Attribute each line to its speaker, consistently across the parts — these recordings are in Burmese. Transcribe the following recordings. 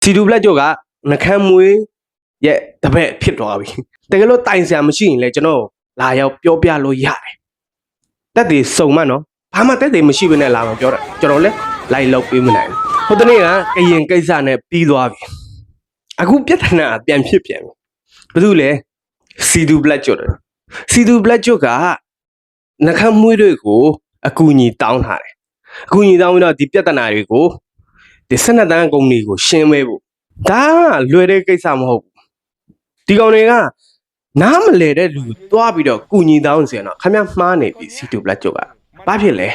Speaker 1: စီဒူပလက်ကျော်ကနှခမ်းမွေးရဲ့တပည့်ဖြစ်သွားပြီတကယ်လို့တိုင်ဆရာမရှိရင်လည်းကျွန်တော်လာရောက်ပြောပြလို့ရတယ်တက်တည်စုံမှနော်ဘာမှတက်တည်မရှိဘဲနဲ့လာမပြောတယ်ကျွန်တော်လည်းလိုက်လောက်ပေးမနိုင်ဘူးဟိုတနေ့ကကရင်ကိစ္စနဲ့ပြီးသွားပြီအခုပြဿနာပြန်ဖြစ်ပြန်ပြီဘာလို့လဲစီဒူပလက်ကျော်တယ်စီဒူပလက်ကျော်ကနှခမ်းမွေးတွေကိုအကူအညီတောင်းထားတယ်အကူအညီတောင်းပြီးတော့ဒီပြဿနာတွေကိုဒီစနက်တန်းကုမ္ပဏီကိုရှင်းပေးဖို့ဒါလွယ်တဲ့ကိစ္စမဟုတ်ဘူးဒီကောင်တွေကနားမလဲတဲ့လူသွားပြီးတော့ကုညီတောင်းစင်တော့ခမမှားနေပြီစီတူပလက်ကျော်ကဘာဖြစ်လဲ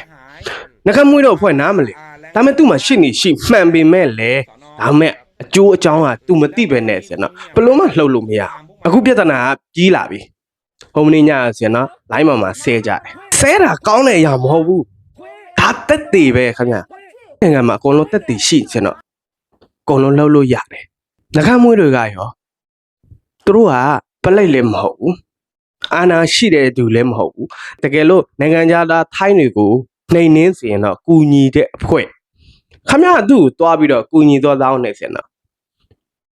Speaker 1: နှခမ်းမွေးတော့ဖွဲ့နားမလဲဒါမဲ့သူ့မှာရှစ်နေရှိမှန်ပေမဲ့လေဒါမဲ့အကျိုးအကြောင်းက तू မသိပဲနဲ့စင်တော့ဘလို့မှလှုပ်လို့မရအခုပြဿနာကကြီးလာပြီဟိုမင်းညစင်တော့လိုင်းမှာဆဲကြတယ်ဆဲတာကောင်းတဲ့အရာမဟုတ်ဘူးဒါတက်တည်ပဲခင်ဗျနိုင်ငံမှာအကုန်လုံးတက်တည်ရှိစင်တော့အကုန်လုံးလှုပ်လို့ရတယ်နှခမ်းမွေးတွေကရောသူတို့ကပလိုက်လည်းမဟုတ်ဘူးအာနာရှိတဲ့သူလည်းမဟုတ်ဘူးတကယ်လို့နိုင်ငံသားထိုင်းတွေကိုနှိမ်နှင်းစီရင်တော့ကူညီတဲ့အဖွဲ့ခမရသူ့ကိုတွားပြီးတော့ကူညီတော့တောင်းနေစင်တော့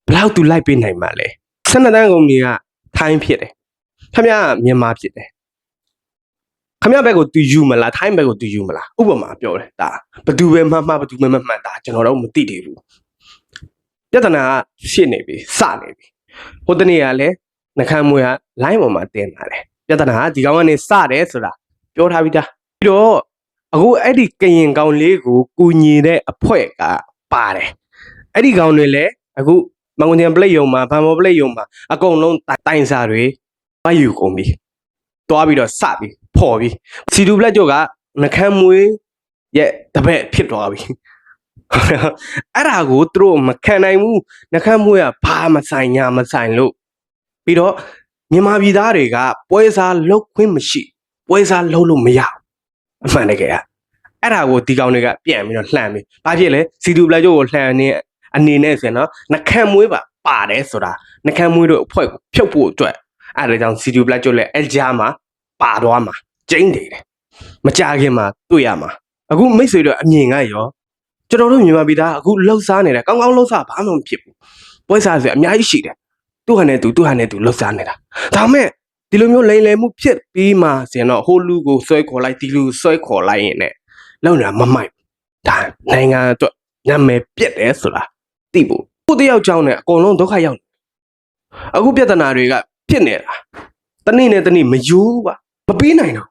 Speaker 1: ဘလောက်သူလိုက်ပေးနိုင်မှာလဲ12တန်းကုမ္ပဏီကထိုင်းဖြစ်တယ်ခမရမြန်မာဖြစ်တယ်ခမရဘက်ကိုသူယူမလားထိုင်းဘက်ကိုသူယူမလားဥပမာပြောတယ်ဒါဘသူပဲမှတ်ဘသူပဲမှတ်ဒါကျွန်တော်တော့မသိသေးဘူးပြဿနာရှင်းနေပြီစနေပြီဟိုတနေ့ကလည်းနှခမ်းမွေးကလိုင်းပေါ်မှာတင်လာတယ်ပြဿနာကဒီကောင်ကနေစတယ်ဆိုတာပြောထားပြီးသားပြီးတော့အခုအဲ့ဒီကရင်ကောင်လေးကိုကူညီတဲ့အဖွဲ့ကပါတယ်အဲ့ဒီကောင်တွေလည်းအခုမန်ကုန်ကျန်ပလိတ်ယုံမှာဗန်မော်ပလိတ်ယုံမှာအကုန်လုံးတိုင်စာတွေဝိုက်ယူကုန်ပြီတွားပြီးတော့စပြီးဖော်ပြီးစီဒူပလက်ကျော်ကနှခမ်းမွေးရဲ့တပည့်ဖြစ်သွားပြီအဲ့ဒါကိုသူတို့မခံနိုင်ဘူးနှခမ်းမွေးကဘာမဆိုင်ညာမဆိုင်လို့ပြီးတော့မြန်မာပြည်သားတွေကပွဲစားလုပ်ခွင့်မရှိပွဲစားလုပ်လို့မရအမှန်တကယ်အဲ့ဒါကိုဒီကောင်တွေကပြန်ပြီးတော့လှမ်းပြီးဘာဖြစ်လဲစီဒူပလက်ကျော်ကိုလှမ်းနေအနေနဲ့ဆိုရင်တော့နှခမ်းမွေးပါပါတယ်ဆိုတာနှခမ်းမွေးတို့အဖွဲ့ကိုဖြုတ်ဖို့အတွက်အဲ့ဒါကြောင့်စီဒူပလက်ကျော်လည်းအကြားမှာပါသွားမှာကျင်းတယ်မကြခင်မှာတွေ့ရမှာအခုမိတ်ဆွေတို့အမြင်ကရောကျွန်တော်တို့မြန်မာပြည်သားအခုလှုပ်ရှားနေတာကောင်းကောင်းလှုပ်ရှားဘာမှမဖြစ်ဘူးပွဲစားဆိုအများကြီးရှိတယ်သူ့ဟာနဲ့သူလှုပ်ရှားနေတာဒါမဲ့ဒီလိုမျိုးလိမ်လည်မှုဖြစ်ပြီးမှဆိုရင်တော့ဟိုလူကိုဆွဲခေါ်လိုက်ဒီလူဆွဲခေါ်လိုက်ရင်လည်းလောက်နေတာမမိုက်ဒါနိုင်ငံအတွက်နာမည်ပြက်တယ်ဆိုတာသိဖို့ကိုတယောက်ကြောင်းနဲ့အကုန်လုံးဒုက္ခရောက်အခုပြဿနာတွေကဖြစ်နေတာတနေ့နဲ့တနေ့မယူပါမပေးနိုင်တော့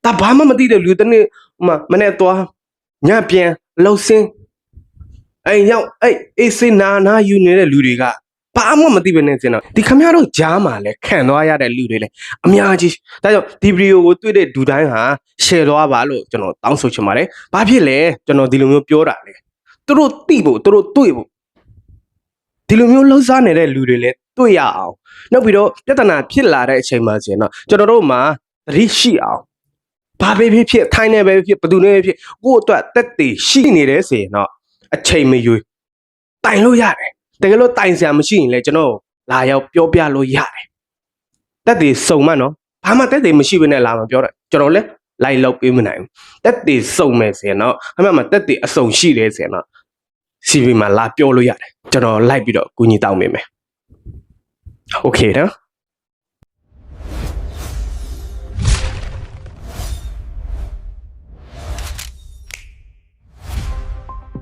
Speaker 1: ဒါဘာမှမသိတဲ့လူတနေ့မနဲ့သွားညပြန်လှုပ်စင်းအဲ့ရောက်အေးစင်နာယူနေတဲ့လူတွေကဘာမှမသိဘဲနဲ့စင်တော့ဒီခမရတို့ကြားမှာလဲခံသွားရတဲ့လူတွေလဲအများကြီးဒါကြောင့်ဒီဗီဒီယိုကိုတွေ့တဲ့လူတိုင်းဟာ share သွားပါလို့ကျွန်တော်တောင်းဆိုချင်ပါတယ်ဘာဖြစ်လဲကျွန်တော်ဒီလိုမျိုးပြောတာလေသူတို့သိဖို့သူတို့တွေ့ဖို့ဒီလိုမျိုးလှုပ်ရှားနေတဲ့လူတွေလဲတွေ့ရအောင်နောက်ပြီးတော့ပြဿနာဖြစ်လာတဲ့အချိန်မှာစင်တော့ကျွန်တော်တို့မှာသတိရှိအောင်ဘာပဲဖြစ်ထိုင်းနေပဲဖြစ်ဘယ်သူနေဖြစ်ကိုယ့်အတွက်တက်တည်ရှိနေတယ်ဆိုရင်တော့အချိန်မရွေးတိုင်လို့ရတယ်တကယ်လို့တိုင်ဆရာမရှိရင်လည်းကျွန်တော်လာရောက်ပြောပြလို့ရတယ်တက်တည်စုံမှနော်ဘာမှတက်တည်မရှိဘဲနဲ့လာမပြောတော့ကျွန်တော်လည်းလိုက်လောက်ပေးမနိုင်ဘူးတက်တည်စုံမယ်ဆိုရင်တော့အမှန်မှတက်တည်အစုံရှိတယ်ဆိုရင်တော့ CV မှာလာပြောလို့ရတယ်ကျွန်တော်လိုက်ပြီးတော့ကူညီတောင်းပေးမယ်โอเคနော်